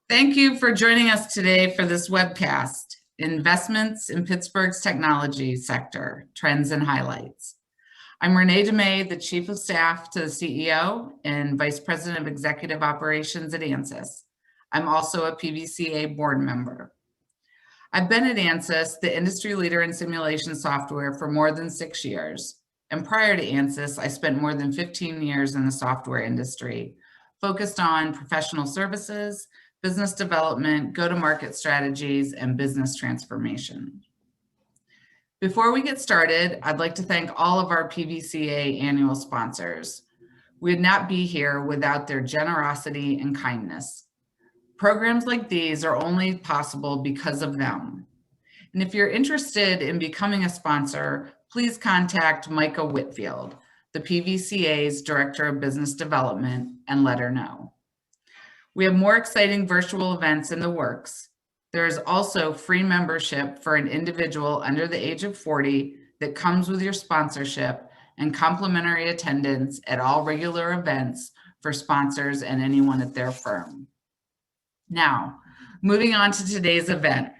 Thank you for joining us today for this webcast, Investments in Pittsburgh's Technology Sector, Trends and Highlights. I'm Renee DeMay, the Chief of Staff to the CEO and Vice President of Executive Operations at ANSYS. I'm also a PVCA board member. I've been at ANSYS, the industry leader in simulation software, for more than 6 years. And prior to ANSYS, I spent more than 15 years in the software industry, focused on professional services, business development, go-to-market strategies, and business transformation. Before we get started, I'd like to thank all of our PVCA annual sponsors. We'd not be here without their generosity and kindness. Programs like these are only possible because of them. And if you're interested in becoming a sponsor, please contact Micah Whitfield, the PVCA's Director of Business Development, and let her know. We have more exciting virtual events in the works. There is also free membership for an individual under the age of 40 that comes with your sponsorship, and complimentary attendance at all regular events for sponsors and anyone at their firm. Now, moving on to today's event.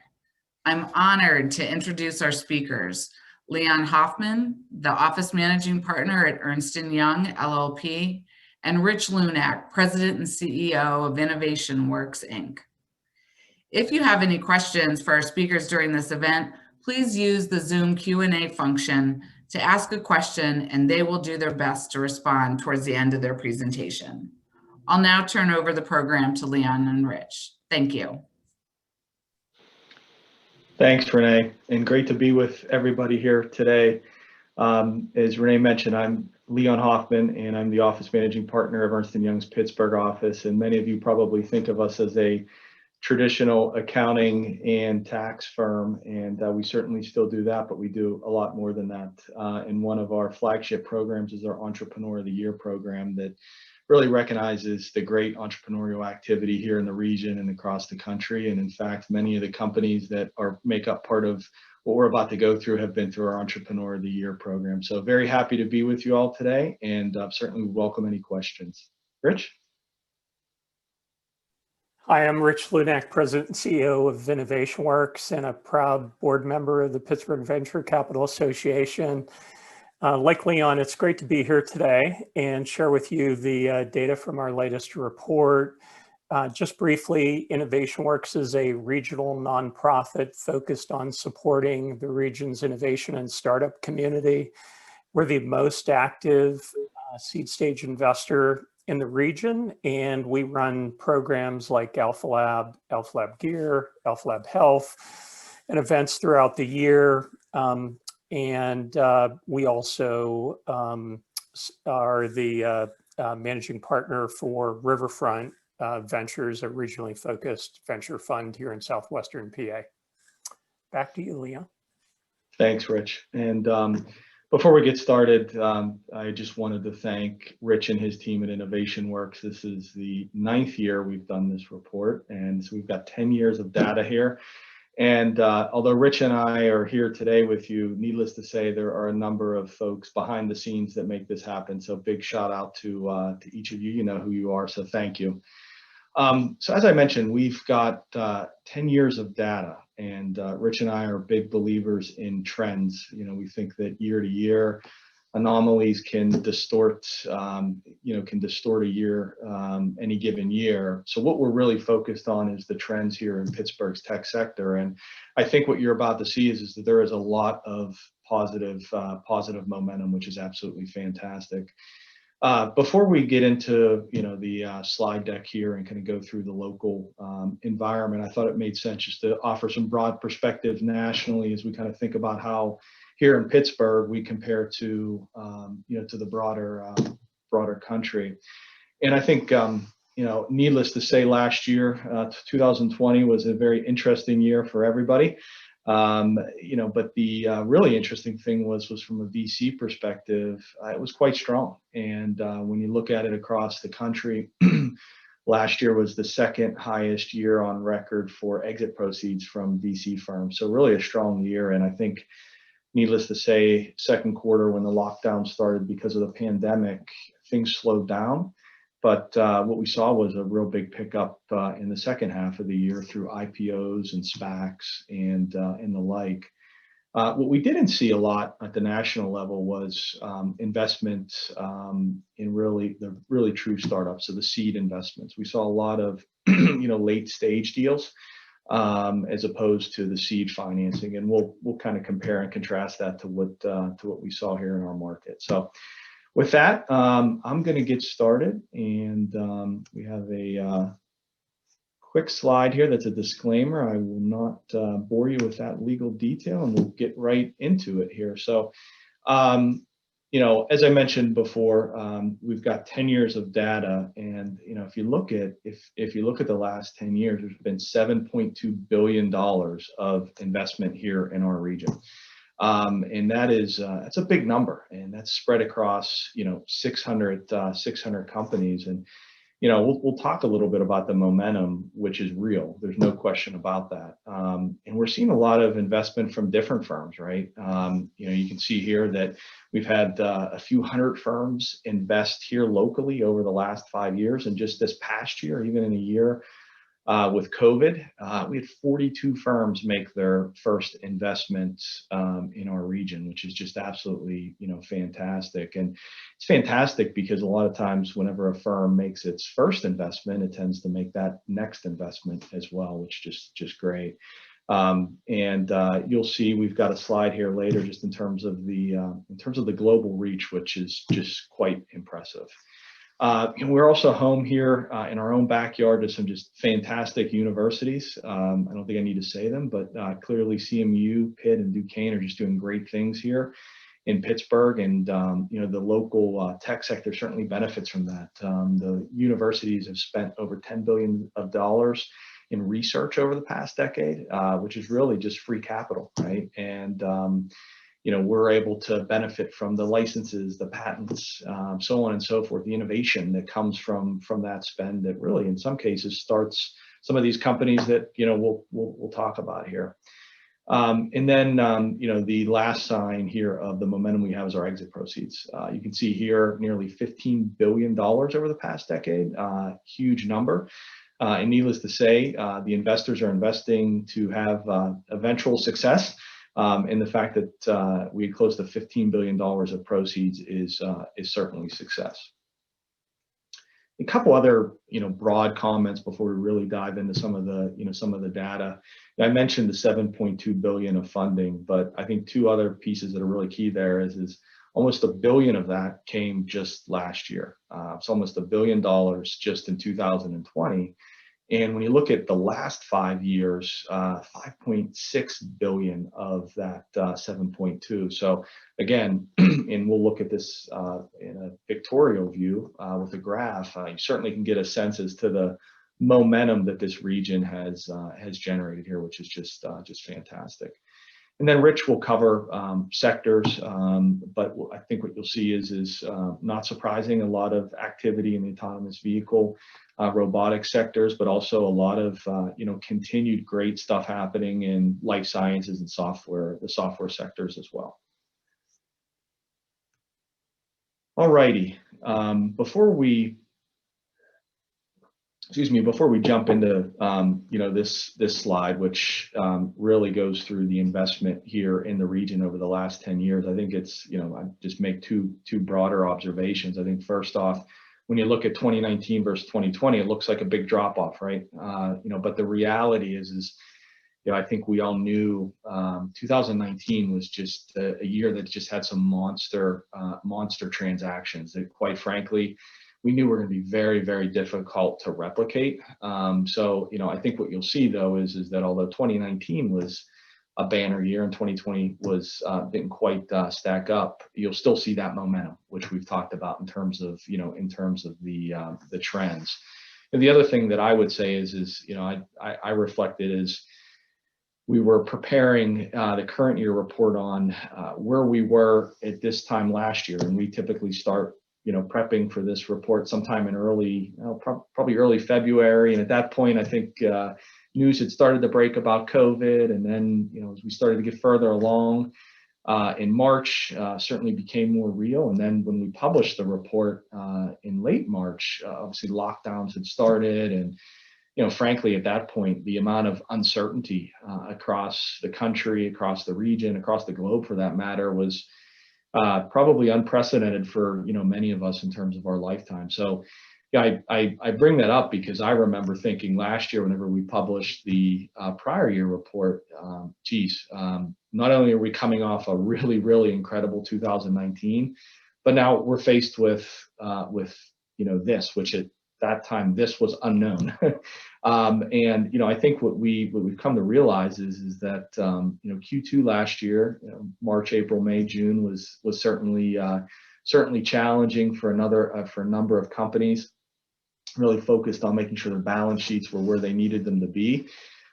I'm honored to introduce our speakers, Leon Hoffman, the Office Managing Partner at Ernst & Young, LLP, and Rich Lunak, President and CEO of Innovation Works, Inc. If you have any questions for our speakers during this event, please use the Zoom Q&A function to ask a question, and they will do their best to respond towards the end of their presentation. I'll now turn over the program to Leon and Rich. Thank you. Thanks, Renee, and great to be with everybody here today. As Renee mentioned, I'm Leon Hoffman, and I'm the Office Managing Partner of Ernst & Young's Pittsburgh office, and many of you probably think of us as a traditional accounting and tax firm, and we certainly still do that, but we do a lot more than that. And one of our flagship programs is our Entrepreneur of the Year program that really recognizes the great entrepreneurial activity here in the region and across the country. And in fact, many of the companies that make up part of what we're about to go through have been through our Entrepreneur of the Year program. So very happy to be with you all today, and certainly welcome any questions. Rich? Hi, I'm Rich Lunak, President and CEO of Innovation Works and a proud board member of the Pittsburgh Venture Capital Association. Like Leon, it's great to be here today and share with you the data from our latest report. Just briefly, Innovation Works is a regional nonprofit focused on supporting the region's innovation and startup community. We're the most active seed stage investor in the region, and we run programs like Alpha Lab Gear, Alpha Lab Health, and events throughout the year. And we also are the managing partner for Riverfront Ventures, a regionally focused venture fund here in southwestern PA. Back to you, Leon. Thanks, Rich. And before we get started, I just wanted to thank Rich and his team at Innovation Works. This is the 9th year we've done this report, and so we've got 10 years of data here. And although Rich and I are here today with you, needless to say, there are a number of folks behind the scenes that make this happen. So big shout out to each of you. You know who you are, so thank you. So as I mentioned, we've got 10 years of data, and Rich and I are big believers in trends. You know, we think that year to year anomalies can distort, a year, any given year. So what we're really focused on is the trends here in Pittsburgh's tech sector. And I think what you're about to see is that there is a lot of positive momentum, which is absolutely fantastic. Before we get into the slide deck here and kind of go through the local environment, I thought it made sense just to offer some broad perspective nationally as we kind of think about how here in Pittsburgh we compare to the broader country. And I think needless to say, last year 2020 was a very interesting year for everybody. But the really interesting thing was from a VC perspective, it was quite strong. And when you look at it across the country, last year was the second highest year on record for exit proceeds from VC firms. So really a strong year. And I think, needless to say, second quarter when the lockdown started because of the pandemic, things slowed down. But what we saw was a real big pickup in the second half of the year through IPOs and SPACs and the like. What we didn't see a lot at the national level was investment in the really true startups, so the seed investments. We saw a lot of late stage deals as opposed to the seed financing, and we'll kind of compare and contrast that to what we saw here in our market. So with that, I'm going to get started, and we have a quick slide here that's a disclaimer. I will not bore you with that legal detail, and we'll get right into it here. So, as I mentioned before, we've got 10 years of data, and if you look at the last 10 years, there's been $7.2 billion of investment here in our region. And that's a big number, and that's spread across 600 companies. And we'll talk a little bit about the momentum, which is real. There's no question about that. And we're seeing a lot of investment from different firms, right? You can see here that we've had a few hundred firms invest here locally over the last 5 years, and just this past year, even in a year with COVID, we had 42 firms make their first investments in our region, which is just absolutely, fantastic. And it's fantastic because a lot of times whenever a firm makes its first investment, it tends to make that next investment as well, which is just great. And you'll see we've got a slide here later just in terms of the global reach, which is just quite impressive. And we're also home here in our own backyard to some just fantastic universities. I don't think I need to say them, but clearly CMU, Pitt, and Duquesne are just doing great things here in Pittsburgh. And, the local tech sector certainly benefits from that. The universities have spent over $10 billion in research over the past decade, which is really just free capital, right? And we're able to benefit from the licenses, the patents, so on and so forth, the innovation that comes from that spend that really, in some cases, starts some of these companies that, we'll talk about here. And then, the last sign here of the momentum we have is our exit proceeds. You can see here nearly $15 billion over the past decade, huge number. And needless to say, the investors are investing to have eventual success. And the fact that we had close to $15 billion of proceeds is certainly success. A couple other broad comments before we really dive into some of the data. I mentioned the $7.2 billion of funding, but I think two other pieces that are really key there is almost $1 billion of that came just last year. It's almost $1 billion just in 2020. And when you look at the last 5 years, 5.6 billion of that 7.2. So again, and we'll look at this in a pictorial view with a graph. You certainly can get a sense as to the momentum that this region has generated here, which is just fantastic. And then Rich will cover sectors, but I think what you'll see is not surprising, a lot of activity in the autonomous vehicle, robotics sectors, but also a lot of continued great stuff happening in life sciences and software, the software sectors as well. All righty, before we jump into this slide, which really goes through the investment here in the region over the last 10 years, I think it's I just make two broader observations. I think first off, when you look at 2019 versus 2020, it looks like a big drop off, right? But the reality is I think we all knew 2019 was just a year that just had some monster transactions that, quite frankly, we knew were going to be very, very difficult to replicate. So, I think what you'll see though is that although 2019 was a banner year and 2020 didn't quite stack up, you'll still see that momentum, which we've talked about in terms of the trends. And the other thing that I would say is I reflected as we were preparing the current year report on where we were at this time last year, and we typically start prepping for this report sometime in probably early February. And at that point, I think news had started to break about COVID. And then, as we started to get further along, in March certainly became more real. And then when we published the report in late March, obviously lockdowns had started, and frankly, at that point, the amount of uncertainty across the country, across the region, across the globe, for that matter, was probably unprecedented for many of us in terms of our lifetime. So, yeah, I bring that up because I remember thinking last year, whenever we published the prior year report, not only are we coming off a really, really incredible 2019, but now we're faced with this, which at that time this was unknown. And I think what we've come to realize is that Q2 last year, March, April, May, June was certainly challenging for a number of companies, really focused on making sure their balance sheets were where they needed them to be.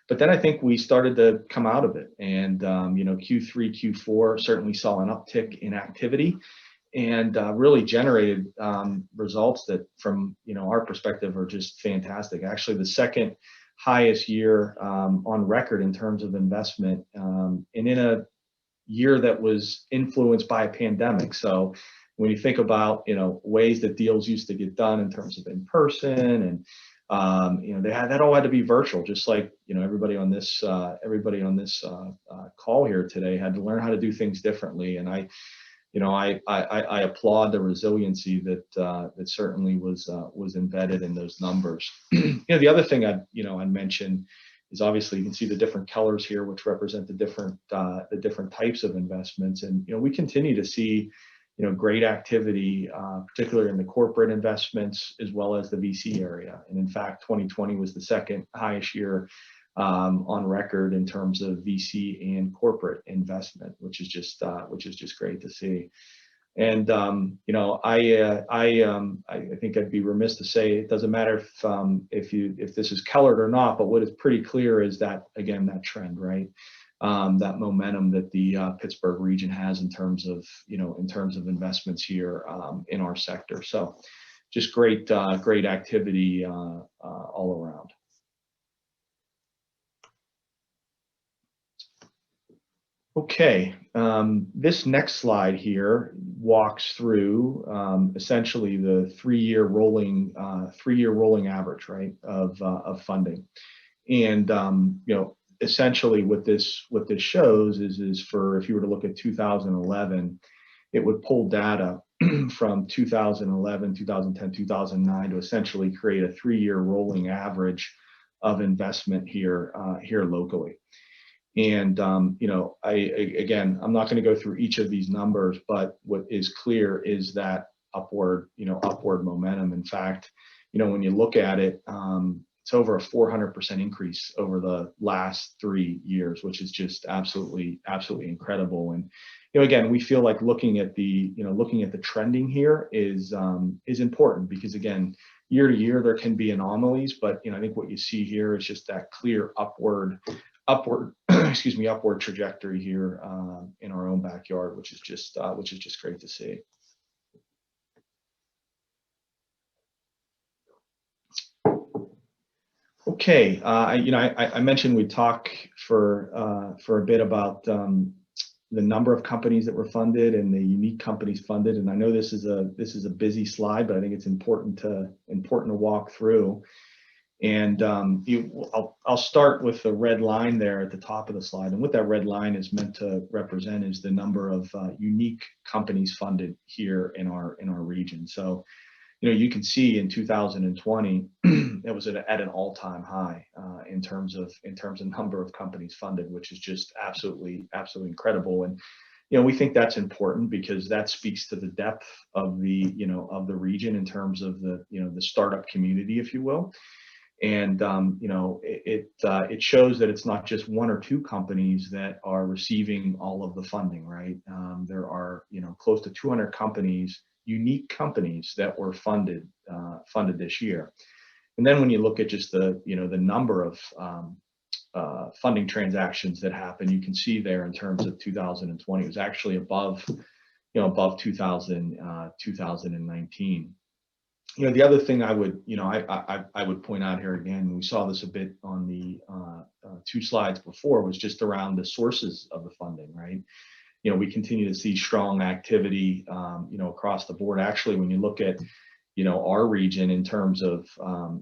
But then I think we started to come out of it, and Q3, Q4 certainly saw an uptick in activity, and really generated results that, from our perspective, are just fantastic. Actually, the second highest year on record in terms of investment, and in a year that was influenced by a pandemic. So when you think about ways that deals used to get done in terms of in person, and that all had to be virtual, just like everybody on this call here today had to learn how to do things differently. And I applaud the resiliency that certainly was embedded in those numbers. The other thing I'd mention is, obviously you can see the different colors here, which represent the different types of investments, and we continue to see great activity, particularly in the corporate investments as well as the VC area. And in fact, 2020 was the second highest year on record in terms of VC and corporate investment, which is just great to see. And I think I'd be remiss to say it doesn't matter if this is colored or not, but what is pretty clear is that, again, that trend, right? That momentum that the Pittsburgh region has in terms of investments here in our sector. So just great activity all around. Okay, this next slide here walks through essentially the three-year rolling average, right, of funding. And essentially what this shows is for, if you were to look at 2011, it would pull data from 2011, 2010, 2009 to essentially create a three-year rolling average of investment here locally. And I'm not going to go through each of these numbers, but what is clear is that upward momentum. In fact, when you look at it, it's over a 400% increase over the last 3 years, which is just absolutely incredible. And again, we feel like looking at the trending here is important, because again, year to year there can be anomalies, but I think what you see here is just that clear upward trajectory here in our own backyard, which is just great to see. Okay, I mentioned we'd talk for a bit about the number of companies that were funded and the unique companies funded. And I know this is a busy slide, but I think it's important to walk through. And I'll start with the red line there at the top of the slide. And what that red line is meant to represent is the number of unique companies funded here in our region. So, you can see in 2020, it was at an all-time high in terms of number of companies funded, which is just absolutely incredible. And we think that's important because that speaks to the depth of the region in terms of the startup community, if you will. And it shows that it's not just one or two companies that are receiving all of the funding, right? There are close to 200 companies, unique companies, that were funded this year. And then when you look at just the number of funding transactions that happened, you can see there in terms of 2020, it was actually above 2019. The other thing I would point out here, again, we saw this a bit on the 2 slides before, was just around the sources of the funding, right? we continue to see strong activity, across the board. Actually, when you look at, our region in terms of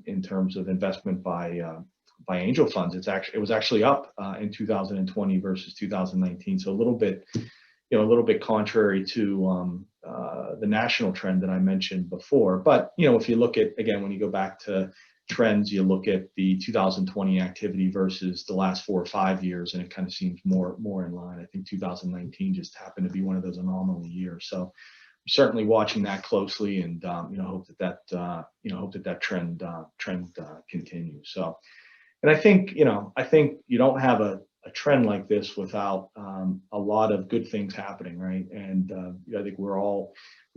investment by angel funds, it was actually up in 2020 versus 2019. So a little bit contrary to the national trend that I mentioned before. But if you look at, again, when you go back to trends, you look at the 2020 activity versus the last 4 or 5 years, and it kind of seems more in line. I think 2019 just happened to be one of those anomaly years. So we're certainly watching that closely, and hope that trend continues. So, and I think you don't have a trend like this without a lot of good things happening, right? And I think we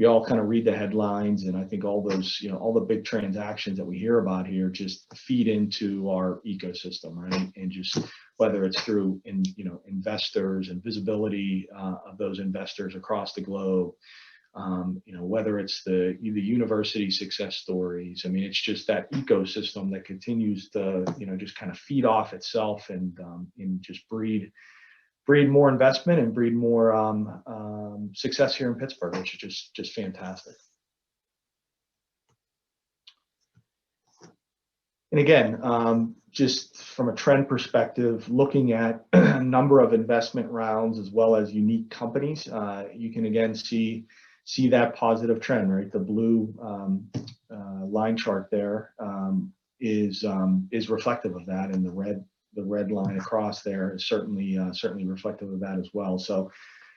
all kind of read the headlines, and I think all those, all the big transactions that we hear about here just feed into our ecosystem, right? And just whether it's through investors and visibility of those investors across the globe, whether it's the university success stories. I mean, it's just that ecosystem that continues to, just kind of feed off itself and just breed more investment and breed more success here in Pittsburgh, which is just fantastic. And again, just from a trend perspective, looking at a number of investment rounds as well as unique companies, you can again see that positive trend, right? The blue line chart there is reflective of that, and the red line across there is certainly reflective of that as well. So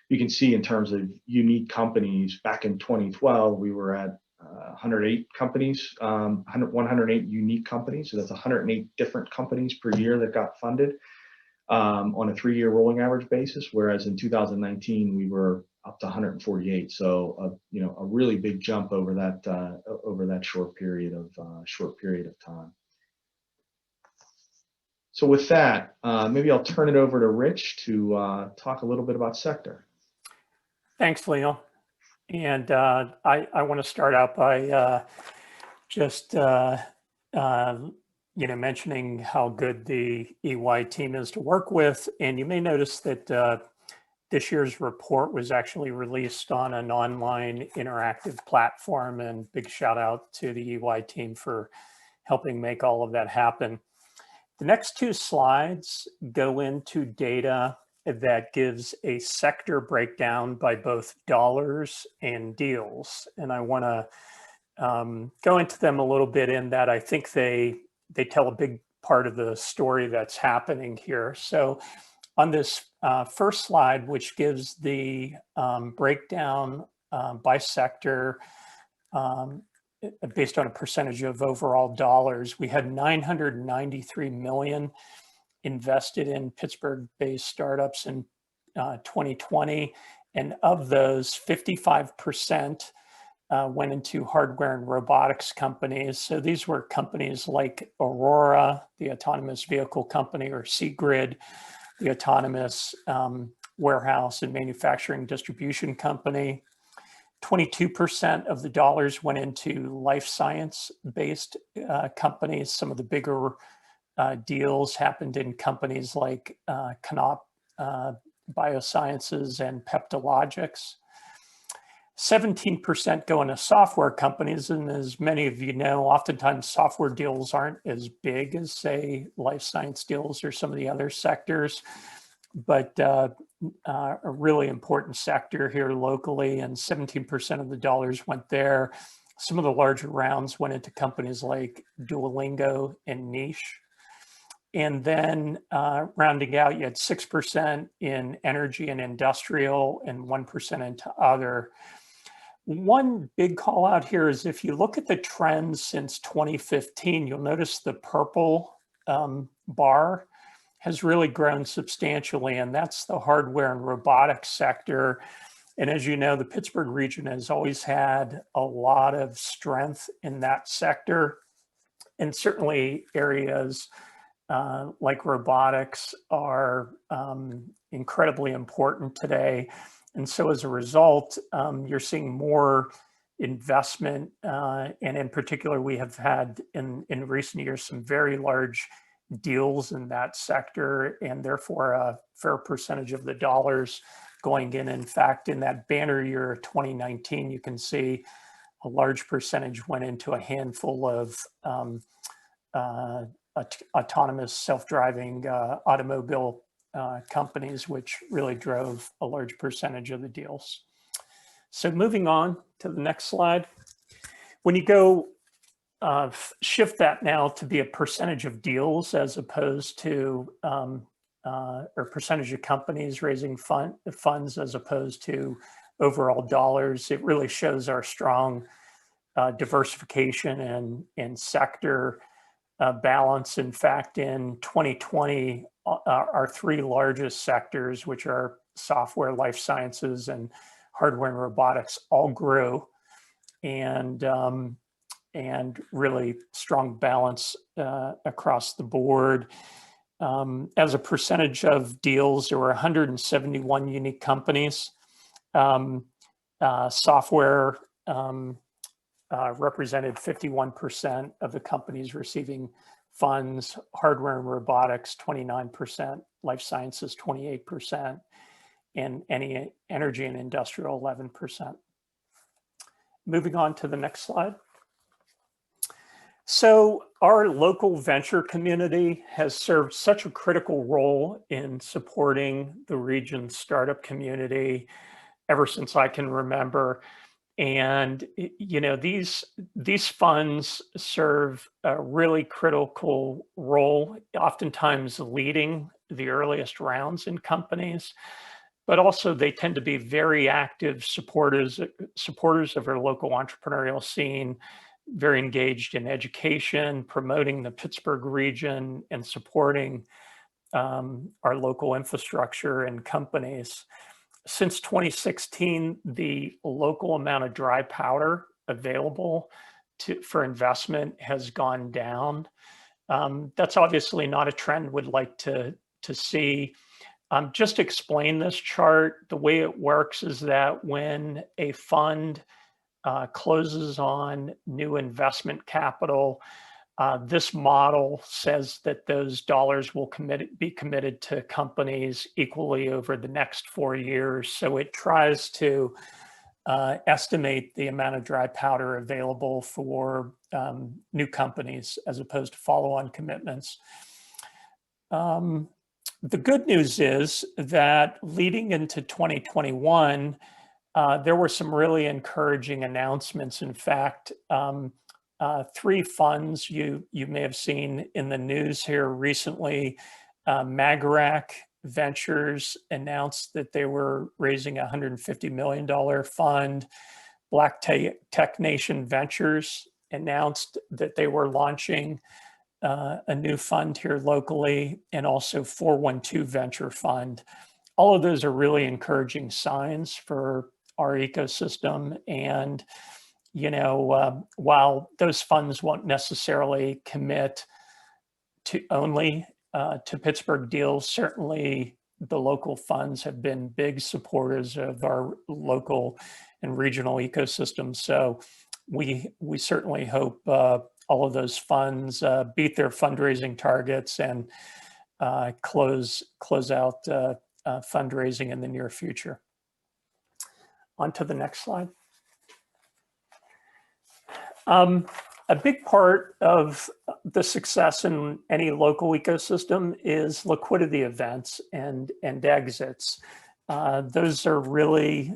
you can see in terms of unique companies, back in 2012, we were at 108 companies, 108 unique companies. So that's 108 different companies per year that got funded on a 3-year rolling average basis. Whereas in 2019, we were up to 148. So a really big jump over that short period of time. So with that, maybe I'll turn it over to Rich to talk a little bit about sector. Thanks, Leon. And I want to start out by just mentioning how good the EY team is to work with. And you may notice that this year's report was actually released on an online interactive platform, and big shout out to the EY team for helping make all of that happen. The next 2 slides go into data that gives a sector breakdown by both dollars and deals. And I want to go into them a little bit in that I think they tell a big part of the story that's happening here. So on this first slide, which gives the breakdown by sector based on a percentage of overall dollars, we had $993 million invested in Pittsburgh-based startups in 2020. And of those, 55% went into hardware and robotics companies. So these were companies like Aurora, the autonomous vehicle company, or Seagrid, the autonomous warehouse and manufacturing distribution company. 22% of the dollars went into life science-based companies. Some of the bigger deals happened in companies like Canop Biosciences and Peptologics. 17% go into software companies, and as many of you know, oftentimes software deals aren't as big as, say, life science deals or some of the other sectors, but a really important sector here locally, and 17% of the dollars went there. Some of the larger rounds went into companies like Duolingo and Niche. And then rounding out, you had 6% in energy and industrial and 1% into other. One big call out here is if you look at the trends since 2015, you'll notice the purple bar has really grown substantially, and that's the hardware and robotics sector. And as you know, the Pittsburgh region has always had a lot of strength in that sector, and certainly areas like robotics are incredibly important today. And so as a result, you're seeing more investment, and in particular, we have had in recent years some very large deals in that sector, and therefore a fair percentage of the dollars going in. In fact, in that banner year of 2019, you can see a large percentage went into a handful of autonomous self-driving automobile companies, which really drove a large percentage of the deals. So moving on to the next slide. When you go shift that now to be a percentage of deals as opposed to, or percentage of companies raising funds as opposed to overall dollars, it really shows our strong diversification and sector balance. In fact, in 2020, our three largest sectors, which are software, life sciences, and hardware and robotics, all grew, and really strong balance across the board. As a percentage of deals, there were 171 unique companies. Software represented 51% of the companies receiving funds, hardware and robotics 29%, life sciences 28%, and energy and industrial 11%. Moving on to the next slide. So our local venture community has served such a critical role in supporting the region's startup community ever since I can remember. And you know, these funds serve a really critical role, oftentimes leading the earliest rounds in companies, but also they tend to be very active supporters of our local entrepreneurial scene, very engaged in education, promoting the Pittsburgh region, and supporting our local infrastructure and companies. Since 2016, the local amount of dry powder available for investment has gone down. That's obviously not a trend we'd like to see. Just to explain this chart, the way it works is that when a fund closes on new investment capital, this model says that those dollars will be committed to companies equally over the next 4 years. So it tries to estimate the amount of dry powder available for new companies as opposed to follow-on commitments. The good news is that leading into 2021, there were some really encouraging announcements. In fact, 3 funds you may have seen in the news here recently. Magarac Ventures announced that they were raising a $150 million fund. Black Tech Nation Ventures announced that they were launching a new fund here locally, and also 412 Venture Fund. All of those are really encouraging signs for our ecosystem. And you know, while those funds won't necessarily commit to only to Pittsburgh deals, certainly the local funds have been big supporters of our local and regional ecosystem. So we certainly hope all of those funds beat their fundraising targets and close out fundraising in the near future. On to the next slide. A big part of the success in any local ecosystem is liquidity events and exits. Those are really,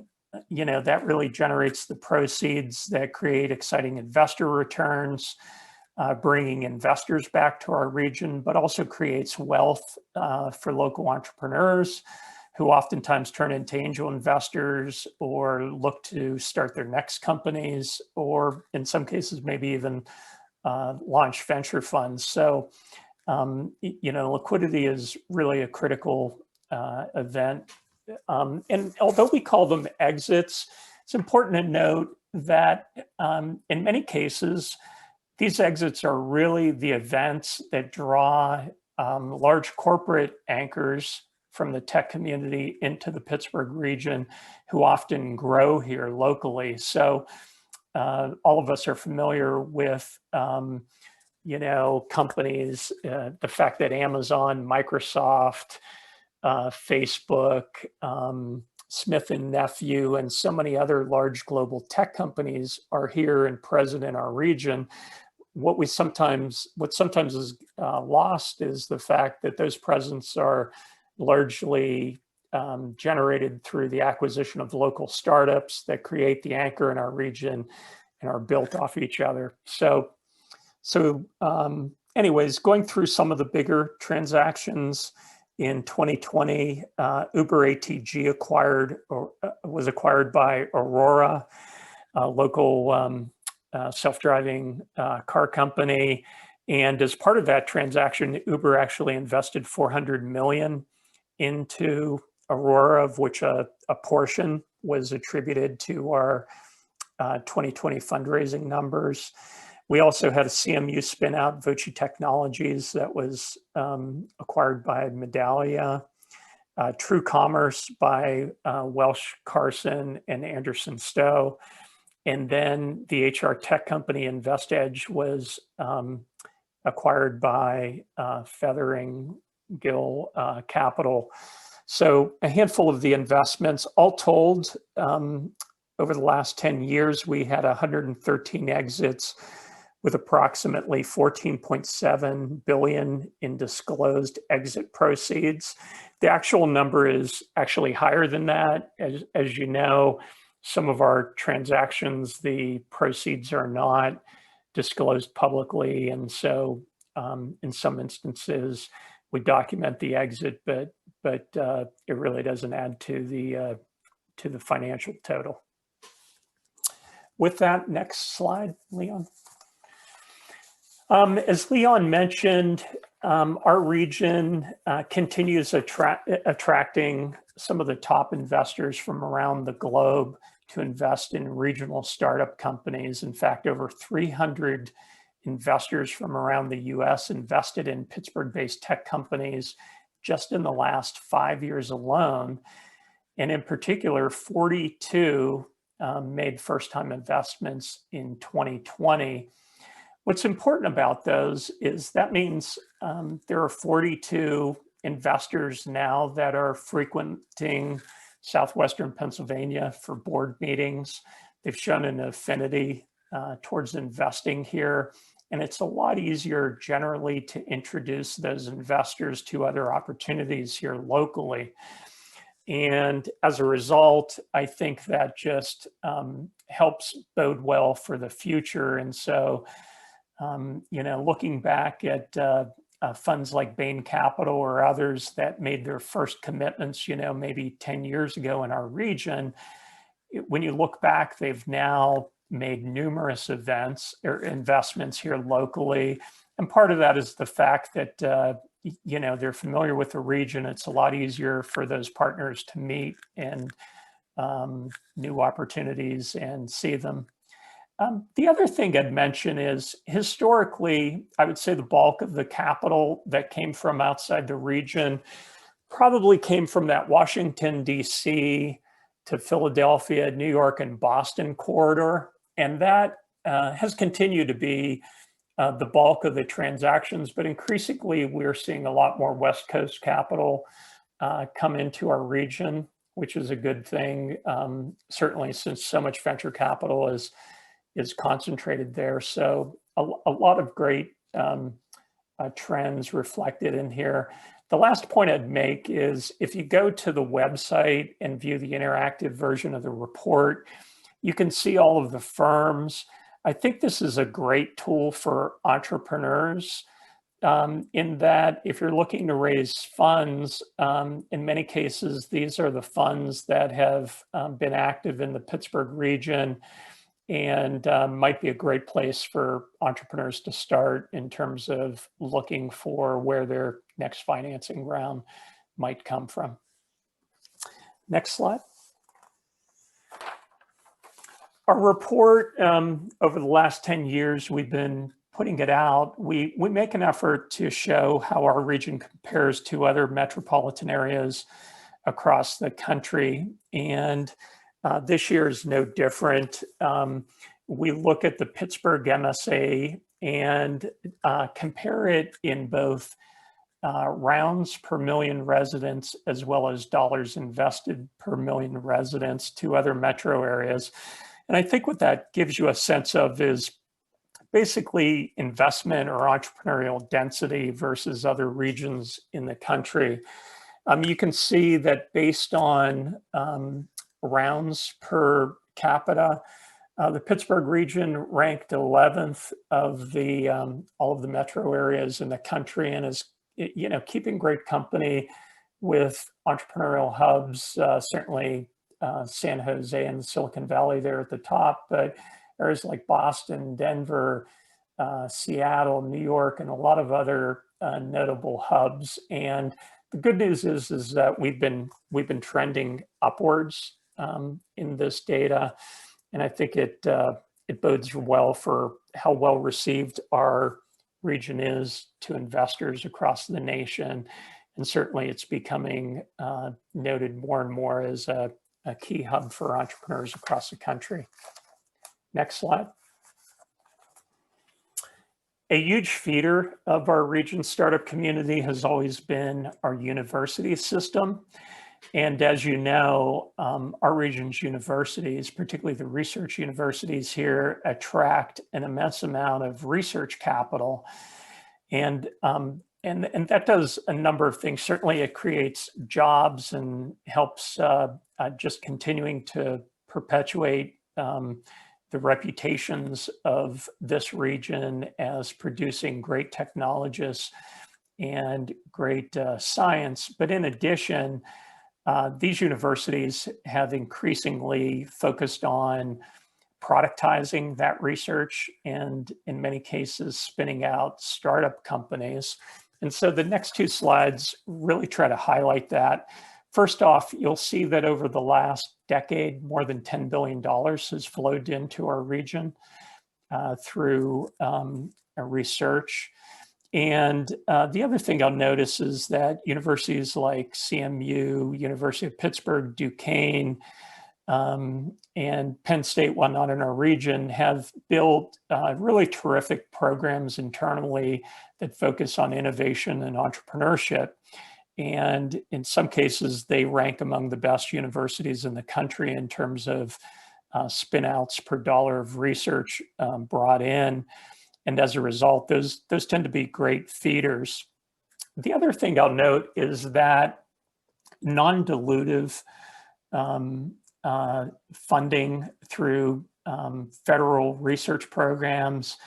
you know, that really generates the proceeds that create exciting investor returns, bringing investors back to our region, but also creates wealth for local entrepreneurs who oftentimes turn into angel investors or look to start their next companies, or in some cases, maybe even launch venture funds. So, you know, liquidity is really a critical event. And although we call them exits, it's important to note that in many cases, these exits are really the events that draw large corporate anchors from the tech community into the Pittsburgh region, who often grow here locally. So all of us are familiar with, you know, companies, the fact that Amazon, Microsoft, Facebook, Smith and Nephew, and so many other large global tech companies are here and present in our region. What sometimes is lost is the fact that those presence are largely generated through the acquisition of local startups that create the anchor in our region and are built off each other. Anyways, going through some of the bigger transactions in 2020, Uber ATG was acquired by Aurora, a local self-driving car company. And as part of that transaction, Uber actually invested $400 million into Aurora, of which a portion was attributed to our 2020 fundraising numbers. We also had a CMU spin out, Voci Technologies, that was acquired by Medallia, True Commerce by Welsh Carson and Anderson Stowe. And then the HR tech company InvestEdge was acquired by Feathering Gill Capital. So a handful of the investments, all told, over the last 10 years, we had 113 exits with approximately $14.7 billion in disclosed exit proceeds. The actual number is actually higher than that. As you know, some of our transactions, the proceeds are not disclosed publicly. And so in some instances, we document the exit, but it really doesn't add to the financial total. With that, next slide, Leon. As Leon mentioned, our region continues attracting some of the top investors from around the globe to invest in regional startup companies. In fact, over 300 investors from around the US invested in Pittsburgh-based tech companies just in the last 5 years alone. And in particular, 42 made first-time investments in 2020. What's important about those is that means there are 42 investors now that are frequenting Southwestern Pennsylvania for board meetings. They've shown an affinity towards investing here, and it's a lot easier generally to introduce those investors to other opportunities here locally. And as a result, I think that just helps bode well for the future. And so, looking back at funds like Bain Capital or others that made their first commitments, maybe 10 years ago in our region, when you look back, they've now made numerous events or investments here locally. And part of that is the fact that, they're familiar with the region. It's a lot easier for those partners to meet and new opportunities and see them. The other thing I'd mention is historically, I would say the bulk of the capital that came from outside the region probably came from that Washington, DC to Philadelphia, New York, and Boston corridor. And that has continued to be the bulk of the transactions, but increasingly we're seeing a lot more West Coast capital come into our region, which is a good thing, certainly since so much venture capital is concentrated there. So a lot of great trends reflected in here. The last point I'd make is if you go to the website and view the interactive version of the report, you can see all of the firms. I think this is a great tool for entrepreneurs in that if you're looking to raise funds, in many cases, these are the funds that have been active in the Pittsburgh region and might be a great place for entrepreneurs to start in terms of looking for where their next financing round might come from. Next slide. Our report, over the last 10 years, we've been putting it out. We make an effort to show how our region compares to other metropolitan areas across the country. And this year is no different. We look at the Pittsburgh MSA and compare it in both rounds per million residents, as well as dollars invested per million residents to other metro areas. And I think what that gives you a sense of is basically investment or entrepreneurial density versus other regions in the country. You can see that based on rounds per capita, the Pittsburgh region ranked 11th of the all of the metro areas in the country, and is, you know, keeping great company with entrepreneurial hubs. Certainly San Jose and Silicon Valley there at the top, but areas like Boston, Denver, Seattle, New York, and a lot of other notable hubs. And the good news is that we've been trending upwards in this data, and I think it bodes well for how well received our region is to investors across the nation. And certainly it's becoming noted more and more as a key hub for entrepreneurs across the country. Next slide. A huge feeder of our region's startup community has always been our university system. And as you know, our region's universities, particularly the research universities here, attract an immense amount of research capital. And that does a number of things. Certainly it creates jobs and helps just continuing to perpetuate the reputations of this region as producing great technologists and great science. But in addition, these universities have increasingly focused on productizing that research and in many cases spinning out startup companies. And so the next two slides really try to highlight that. First off, you'll see that over the last decade, more than $10 billion has flowed into our region through research. And the other thing I'll notice is that universities like CMU, University of Pittsburgh, Duquesne, and Penn State, while not in our region, have built really terrific programs internally that focus on innovation and entrepreneurship. And in some cases, they rank among the best universities in the country in terms of spin-outs per dollar of research brought in. And as a result, those tend to be great feeders. The other thing I'll note is that non-dilutive funding through federal research programs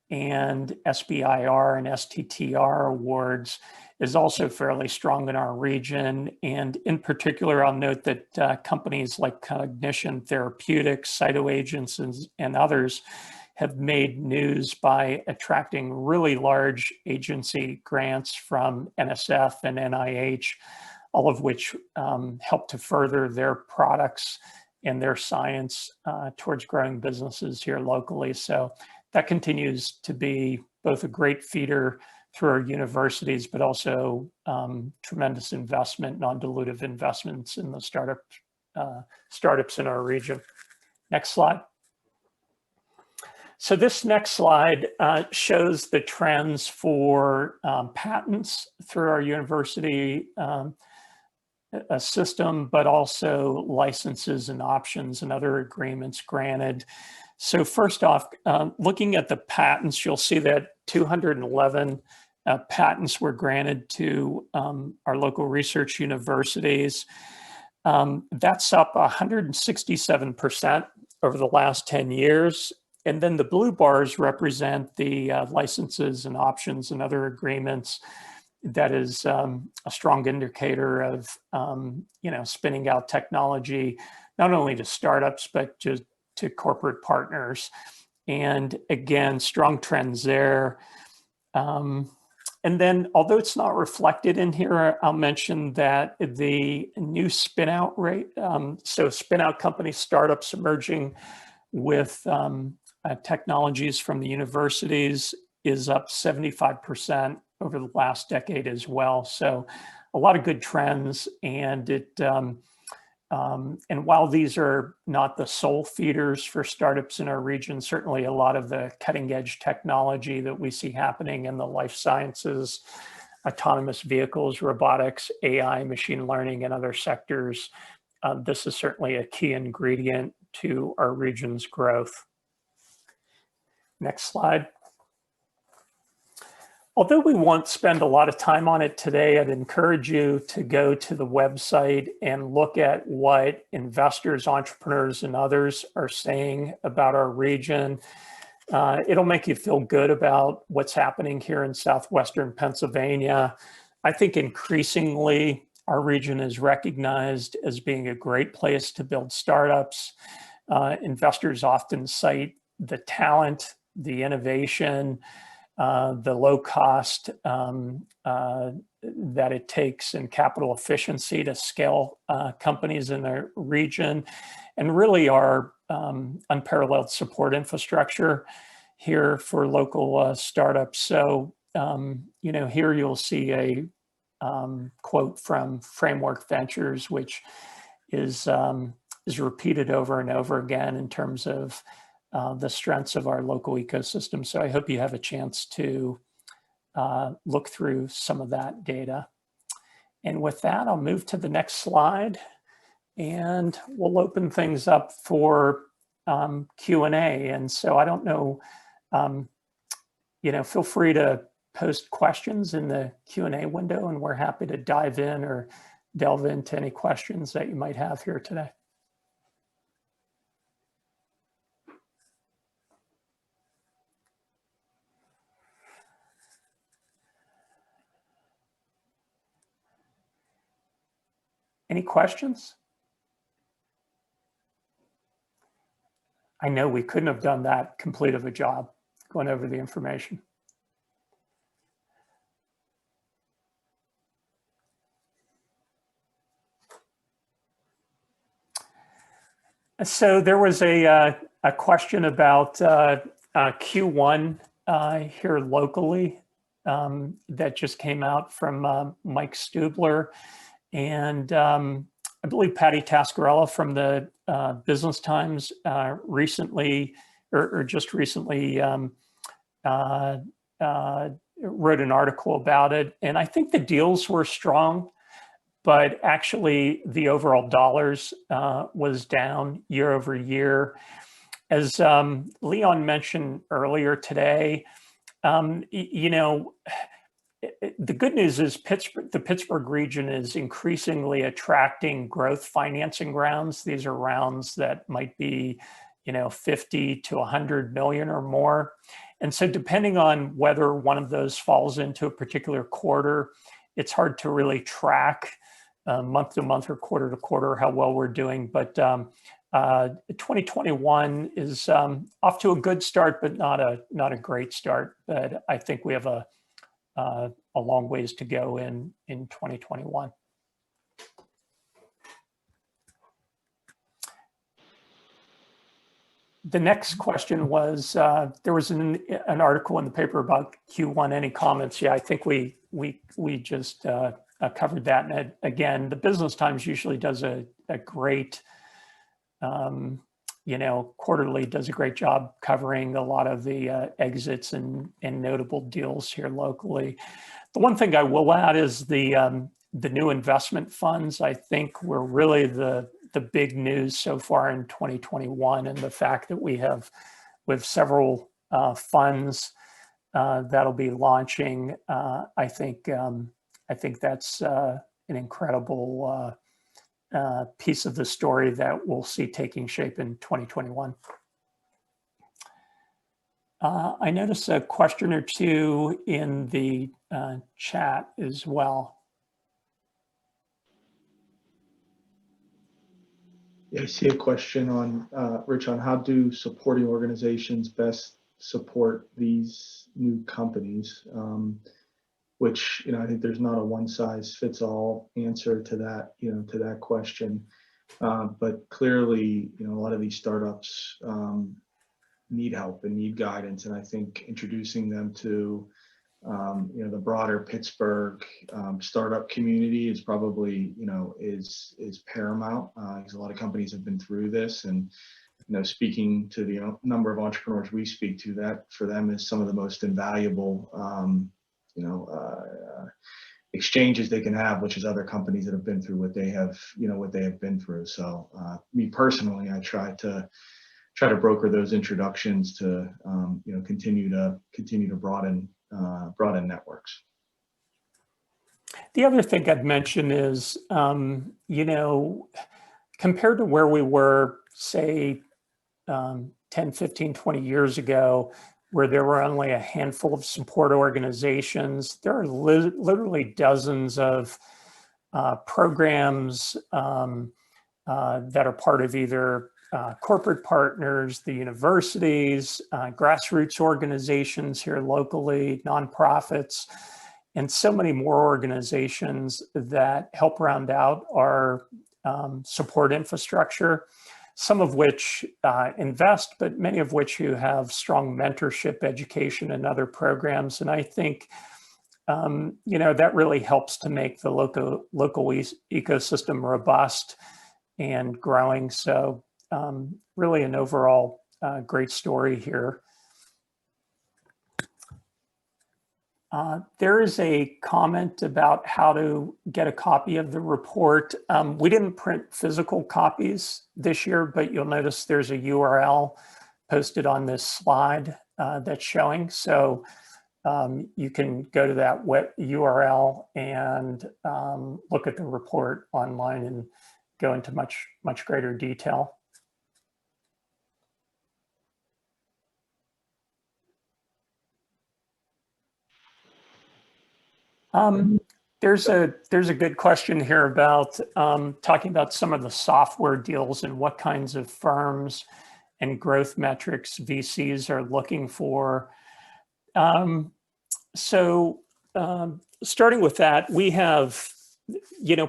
and SBIR and STTR awards is also fairly strong in our region. And in particular, I'll note that companies like Cognition Therapeutics, Cytoagents, and others have made news by attracting really large agency grants from NSF and NIH, all of which help to further their products and their science towards growing businesses here locally. So that continues to be both a great feeder through our universities, but also tremendous investment, non-dilutive investments in the startups in our region. Next slide. So this next slide shows the trends for patents through our university system, but also licenses and options and other agreements granted. So first off, looking at the patents, you'll see that 211 patents were granted to our local research universities. That's up 167% over the last 10 years. And then the blue bars represent the licenses and options and other agreements. That is a strong indicator of spinning out technology, not only to startups, but just to corporate partners. And again, strong trends there. And then, although it's not reflected in here, I'll mention that the new spin-out rate, so spin-out companies, startups emerging with technologies from the universities, is up 75% over the last decade as well. So a lot of good trends, and and while these are not the sole feeders for startups in our region, certainly a lot of the cutting edge technology that we see happening in the life sciences autonomous vehicles, robotics, AI, machine learning, and other sectors. This is certainly a key ingredient to our region's growth. Next slide. Although we won't spend a lot of time on it today, I'd encourage you to go to the website and look at what investors, entrepreneurs, and others are saying about our region. It'll make you feel good about what's happening here in southwestern Pennsylvania. I think increasingly our region is recognized as being a great place to build startups. Investors often cite the talent, the innovation, the low cost that it takes and capital efficiency to scale companies in the region, and really our unparalleled support infrastructure here for local startups. So, here you'll see a quote from Framework Ventures, which is repeated over and over again in terms of the strengths of our local ecosystem. So I hope you have a chance to look through some of that data. And with that, I'll move to the next slide, and we'll open things up for Q&A. And so I don't know, feel free to post questions in the Q&A window, and we're happy to dive in or delve into any questions that you might have here today. Any questions? I know we couldn't have done that complete of a job going over the information. So there was a question about Q1 here locally that just came out from Mike Stubler. And I believe Patty Tascarella from the Business Times recently, or just recently, wrote an article about it. And I think the deals were strong, but actually the overall dollars was down year over year. As Leon mentioned earlier today, the good news is the Pittsburgh region is increasingly attracting growth financing rounds. These are rounds that might be, 50 to 100 million or more. And so depending on whether one of those falls into a particular quarter, it's hard to really track month to month or quarter to quarter how well we're doing. But 2021 is off to a good start, but not a great start. But I think we have a long ways to go in 2021. The next question was, there was an article in the paper about Q1. Any comments? Yeah, I think we just covered that. And again, the Business Times usually does a great, quarterly does a great job covering a lot of the exits and notable deals here locally. The one thing I will add is the new investment funds. I think were really the big news so far in 2021, and the fact that we have several funds that'll be launching. I think that's an incredible piece of the story that we'll see taking shape in 2021. I noticed a question or two in the chat as well. Yeah, I see a question on, Rich, on how do supporting organizations best support these new companies, which, I think there's not a one size fits all answer to that, to that question. But clearly, a lot of these startups need help and need guidance. And I think introducing them to, the broader Pittsburgh startup community is probably, is paramount, because a lot of companies have been through this. And, speaking to the number of entrepreneurs we speak to, that for them is some of the most invaluable exchanges they can have, which is other companies that have been through what they have, what they have been through. So me personally, I try to broker those introductions to, continue to broaden networks. The other thing I'd mention is, compared to where we were, say, 10, 15, 20 years ago, where there were only a handful of support organizations, there are literally dozens of programs that are part of either corporate partners, the universities, grassroots organizations here locally, nonprofits, and so many more organizations that help round out our support infrastructure, some of which invest, but many of which who have strong mentorship, education, and other programs. And I think, that really helps to make the local ecosystem robust and growing. So really an overall great story here. There is a comment about how to get a copy of the report. We didn't print physical copies this year, but you'll notice there's a URL posted on this slide that's showing. So you can go to that web URL and look at the report online and go into much greater detail. There's a good question here about talking about some of the software deals and what kinds of firms and growth metrics VCs are looking for. Starting with that, we have,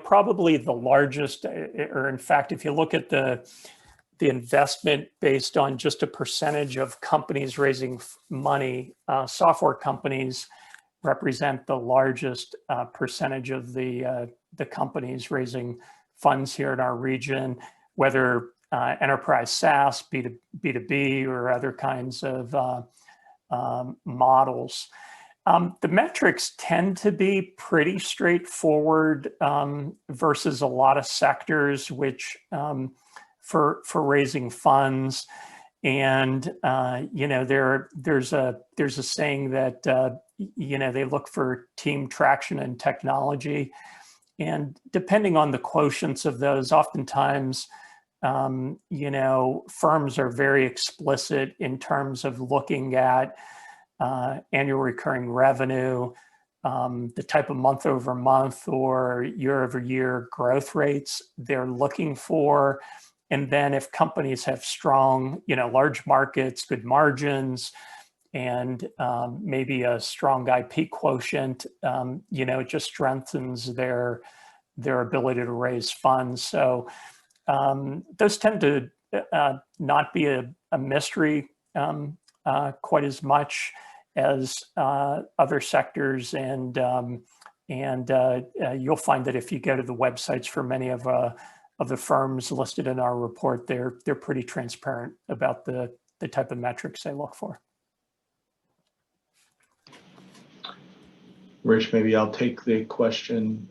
probably the largest, or in fact, if you look at the investment based on just a percentage of companies raising money, software companies represent the largest percentage of the companies raising funds here in our region, whether enterprise SaaS, B2B, or other kinds of models. The metrics tend to be pretty straightforward versus a lot of sectors which for raising funds. And there's a saying that they look for team traction and technology, and depending on the quotients of those, oftentimes firms are very explicit in terms of looking at annual recurring revenue, the type of month-over-month or year-over-year growth rates they're looking for. And then if companies have strong, large markets, good margins, and maybe a strong IP quotient, it just strengthens their ability to raise funds. So those tend to not be a mystery quite as much as other sectors, and you'll find that if you go to the websites for many of the firms listed in our report, they're pretty transparent about the type of metrics they look for. Rich, maybe I'll take the question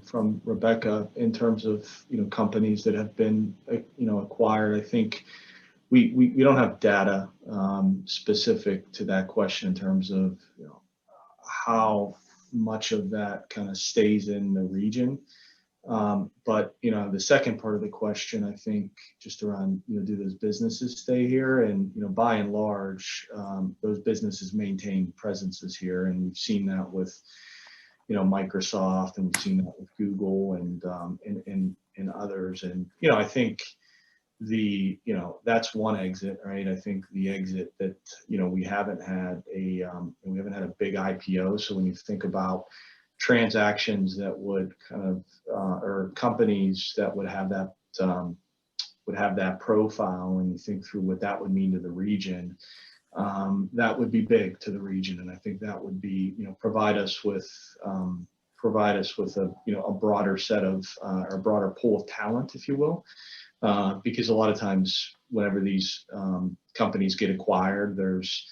from Rebecca in terms of companies that have been acquired. I think we don't have data specific to that question in terms of how much of that kind of stays in the region. But the second part of the question, I think, just around do those businesses stay here? And by and large, those businesses maintain presences here, and we've seen that with Microsoft, and we've seen that with Google and others. And I think that's one exit, right? I think the exit that we haven't had a big IPO. So when you think about transactions that would kind of or companies that would have that profile, and you think through what that would mean to the region, that would be big to the region, and I think that would be provide us with a broader set of or a broader pool of talent, if you will, because a lot of times whenever these companies get acquired, there's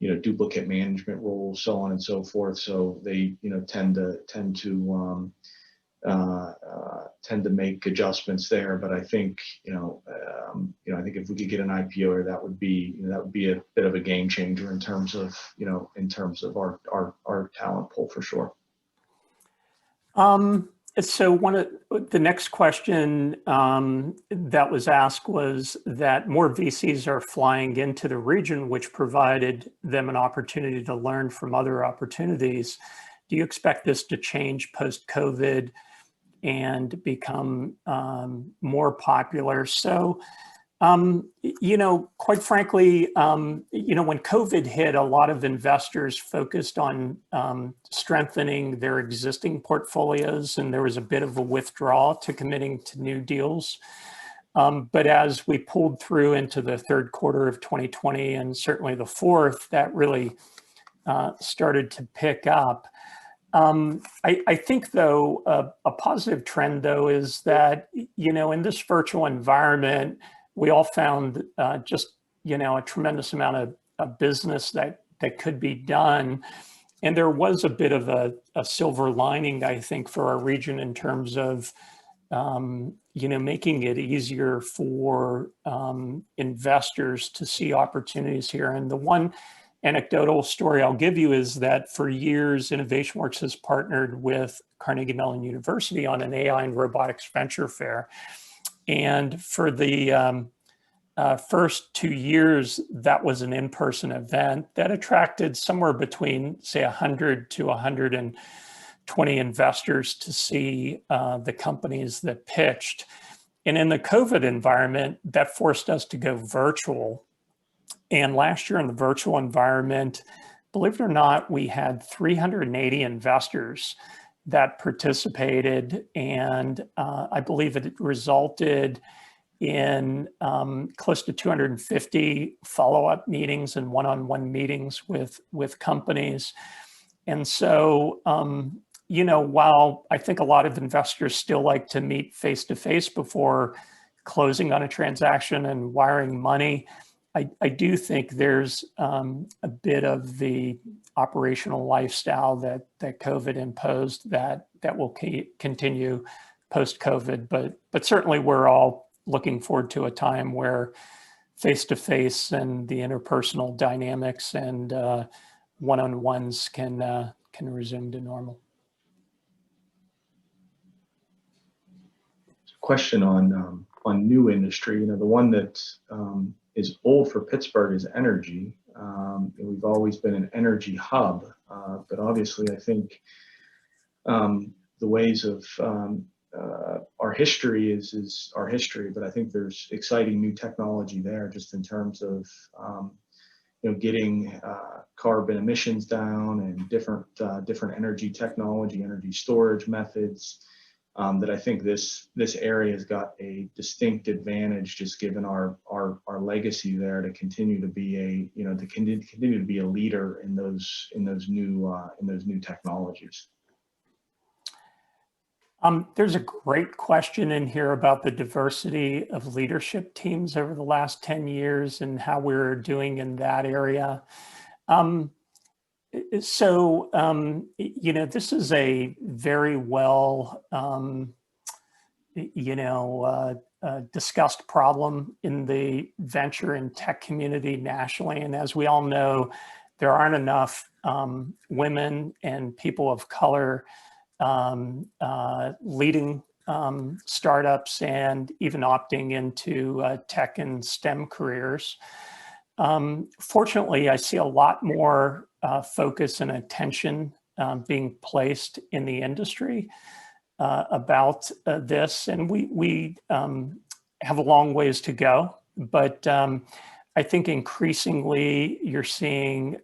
duplicate management roles, so on and so forth. So they, tend to make adjustments there. But I think, I think if we could get an IPO, that would be a bit of a game changer in terms of, our talent pool for sure. So one of the next question that was asked was that more VCs are flying into the region, which provided them an opportunity to learn from other opportunities. Do you expect this to change post-COVID and become more popular? So, quite frankly, when COVID hit, a lot of investors focused on strengthening their existing portfolios, and there was a bit of a withdrawal to committing to new deals. But as we pulled through into the third quarter of 2020 and certainly the fourth, that really started to pick up. I think, though, a positive trend, though, is that, in this virtual environment, we all found just, a tremendous amount of business that could be done. And there was a bit of a silver lining, I think, for our region in terms of, making it easier for investors to see opportunities here. And the one anecdotal story I'll give you is that for years, InnovationWorks has partnered with Carnegie Mellon University on an AI and robotics venture fair. And for the first 2 years, that was an in-person event that attracted somewhere between, say, 100 to 120 investors to see the companies that pitched. And in the COVID environment, that forced us to go virtual. And last year in the virtual environment, believe it or not, we had 380 investors that participated, and I believe it resulted in close to 250 follow-up meetings and one-on-one meetings with companies. And so, while I think a lot of investors still like to meet face-to-face before closing on a transaction and wiring money, I do think there's a bit of the operational lifestyle that COVID imposed that will continue post-COVID. But certainly we're all looking forward to a time where face-to-face and the interpersonal dynamics and one-on-ones can resume to normal. Question on new industry. The one that is old for Pittsburgh is energy. We've always been an energy hub, but obviously I think the ways of our history is our history, but I think there's exciting new technology there just in terms of getting carbon emissions down and different energy technology, energy storage methods. That I think this area has got a distinct advantage, just given our legacy there, to continue to be a leader in those new technologies. There's a great question in here about the diversity of leadership teams over the last 10 years and how we're doing in that area. So, this is a very well, discussed problem in the venture and tech community nationally. And as we all know, there aren't enough women and people of color leading startups and even opting into tech and STEM careers. Fortunately, I see a lot more focus and attention being placed in the industry about this, and we have a long ways to go. But I think increasingly you're seeing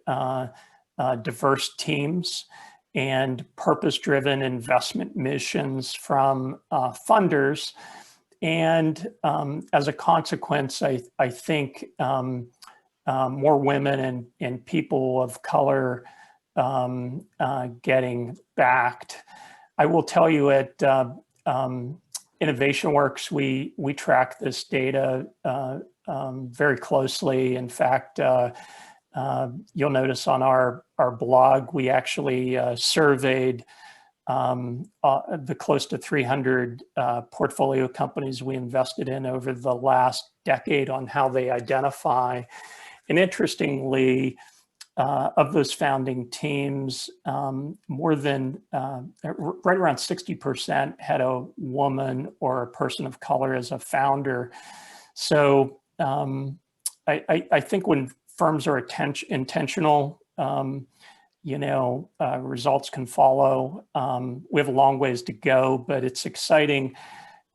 diverse teams and purpose-driven investment missions from funders, and as a consequence, I think more women and people of color getting backed. I will tell you at InnovationWorks, we track this data very closely. In fact, you'll notice on our blog, we actually surveyed the close to 300 portfolio companies we invested in over the last decade on how they identify. And interestingly, of those founding teams, more than right around 60% had a woman or a person of color as a founder. So I think when firms are intentional, results can follow. We have a long ways to go, but it's exciting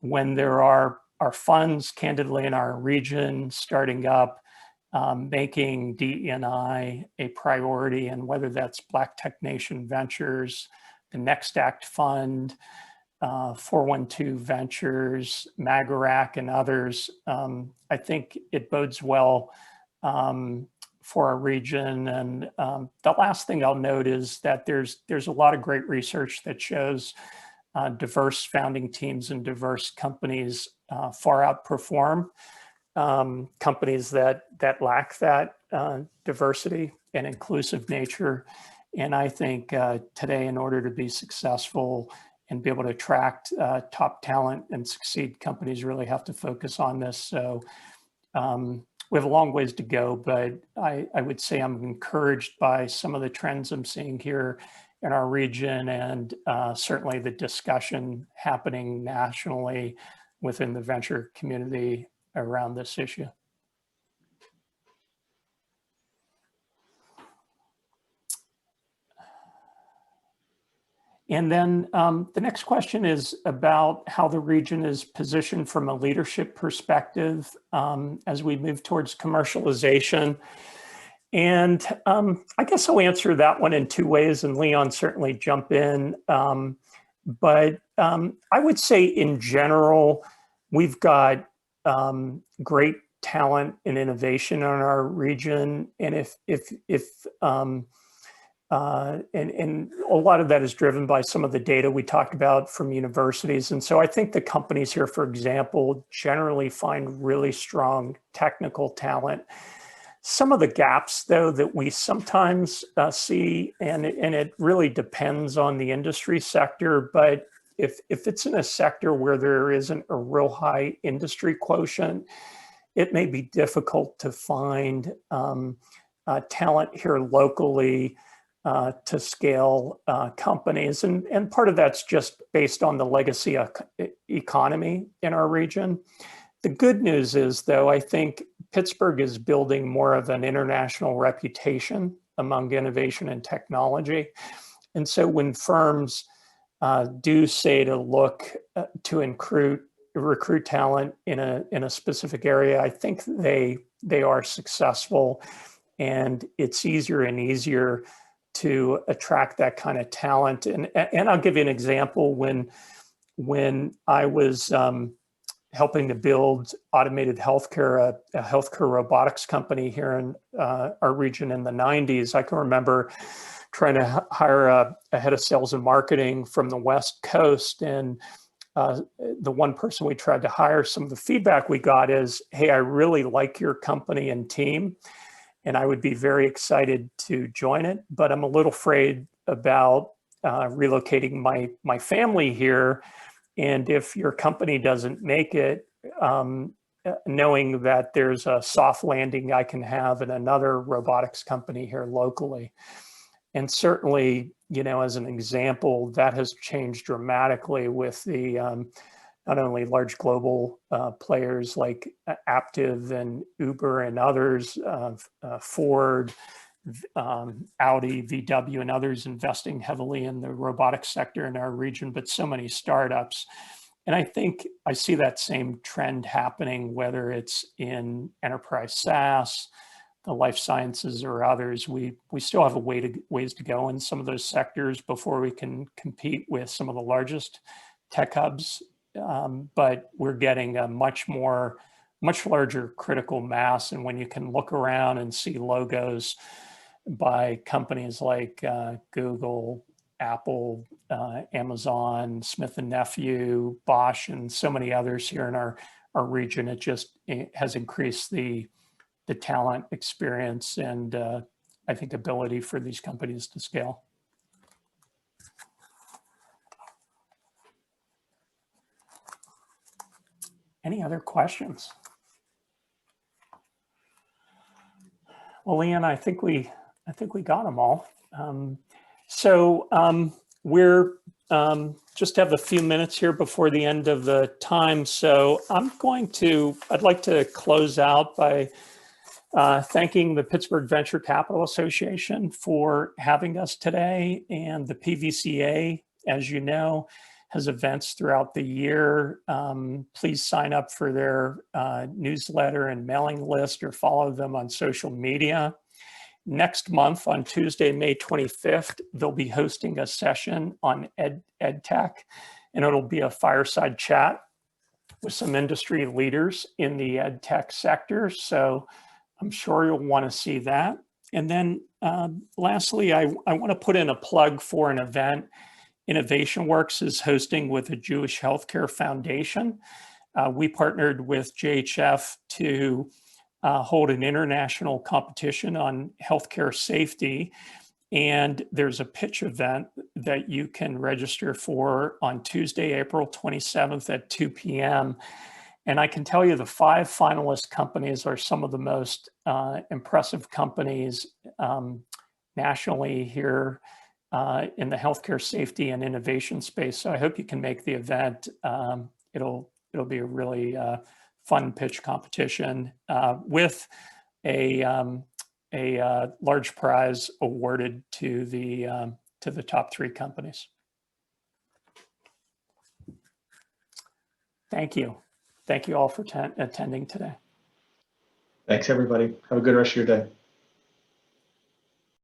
when there are funds, candidly, in our region starting up, making DE&I a priority, and whether that's Black Tech Nation Ventures, the Next Act Fund, 412 Ventures, Magarac, and others. I think it bodes well for our region. And the last thing I'll note is that there's a lot of great research that shows diverse founding teams and diverse companies far outperform companies that lack that diversity and inclusive nature. And I think today, in order to be successful and be able to attract top talent and succeed, companies really have to focus on this. So we have a long ways to go, but I would say I'm encouraged by some of the trends I'm seeing here in our region, and certainly the discussion happening nationally within the venture community around this issue. And then the next question is about how the region is positioned from a leadership perspective as we move towards commercialization. And I guess I'll answer that one in two ways, and Leon certainly jump in. But I would say in general, we've got great talent and innovation in our region. And and a lot of that is driven by some of the data we talked about from universities. And so I think the companies here, for example, generally find really strong technical talent. Some of the gaps, though, that we sometimes see, and it really depends on the industry sector, but if it's in a sector where there isn't a real high industry quotient, it may be difficult to find talent here locally to scale companies. And part of that's just based on the legacy economy in our region. The good news is, though, I think Pittsburgh is building more of an international reputation among innovation and technology. And so when firms do say to look to recruit talent in a specific area, I think they are successful, and it's easier and easier to attract that kind of talent. And I'll give you an example. When I was helping to build automated healthcare, a healthcare robotics company here in our region in the 90s, I can remember trying to hire a head of sales and marketing from the West Coast. And the one person we tried to hire, some of the feedback we got is, hey, I really like your company and team, and I would be very excited to join it, but I'm a little afraid about relocating my family here. And if your company doesn't make it, knowing that there's a soft landing I can have in another robotics company here locally. And certainly, as an example, that has changed dramatically with the not only large global players like Aptiv and Uber and others, Ford, Audi, VW, and others investing heavily in the robotics sector in our region, but so many startups. And I think I see that same trend happening, whether it's in enterprise SaaS, the life sciences, or others. We still have ways to go in some of those sectors before we can compete with some of the largest tech hubs. But we're getting a much larger critical mass. And when you can look around and see logos by companies like Google, Apple, Amazon, Smith & Nephew, Bosch, and so many others here in our region, it has increased the the talent, experience, and I think ability for these companies to scale. Any other questions? Well, Leon, I think we got them all. We're just have a few minutes here before the end of the time. So I'd like to close out by thanking the Pittsburgh Venture Capital Association for having us today, and the PVCA, as you know, has events throughout the year. Please sign up for their newsletter and mailing list, or follow them on social media. Next month, on Tuesday, May 25th, they'll be hosting a session on EdTech, and it'll be a fireside chat with some industry leaders in the EdTech sector. So I'm sure you'll want to see that. And then lastly, I want to put in a plug for an event Innovation Works is hosting with the Jewish Healthcare Foundation. We partnered with JHF to hold an international competition on healthcare safety. And there's a pitch event that you can register for on Tuesday, April 27th at 2 p.m. And I can tell you the 5 finalist companies are some of the most impressive companies nationally here in the healthcare safety and innovation space. So I hope you can make the event. It'll be a really fun pitch competition with a large prize awarded to the top 3 companies. Thank you. Thank you all for attending today. Thanks, everybody. Have a good rest of your day.